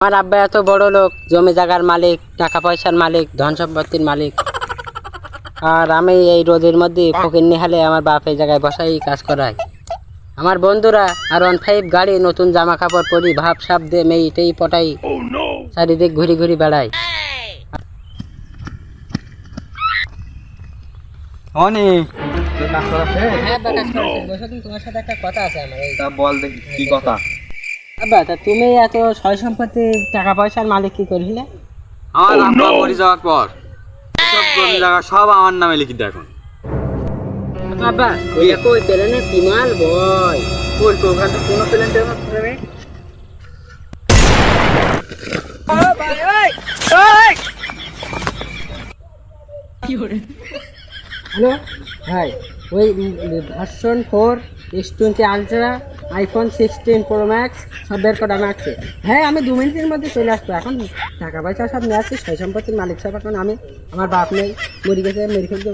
আমার আব্বা এত বড় লোক, জমি জায়গার মালিক, টাকা পয়সার মালিক, ধন সম্পত্তির মালিক, আর আমি এই রোদের মধ্যে ফকির নিহালে আমার বাপ এই জায়গায় বসাই কাজ করায়। আমার বন্ধুরা আর 15 গাড়ি, নতুন জামা কাপড় পরি, ভাব সাপ দিয়ে মেয়েটেই পটাই, চারিদিক ঘুরি ঘুরি বেড়াই। অনি তোর কাজ করা শেষ? হ্যাঁ আব্বা, কাজ করা শেষ। বসো, তোমার সাথে একটা কথা আছে আমার। তা বল দেখি কি কথা। আব্বা, তা তুমি এত সয় সম্পত্তি, টাকা পয়সার মালিক কি করলে? আমার আব্বা মরে যাওয়ার পর সব জমি জায়গা সব আমার নামে লিখে দে এখন। আব্বা, ওইটা কই পেলেনে বিমাল বয়? কই তো ওখানে কোনো প্ল্যান দেওয়া হবে? হ্যালো ভাই, ওই version 4 S20 ultra, iPhone 16 pro max সব বের করা আছে। হ্যাঁ, আমি 2 মিনিটের মধ্যে চলে আসবো। এখন টাকা পয়সা সব নিয়ে আসছি, সয় সম্পত্তির মালিক সব। এখন আমি, আমার বাপ নেই, মরে গেছে, মেরে ফেলছে।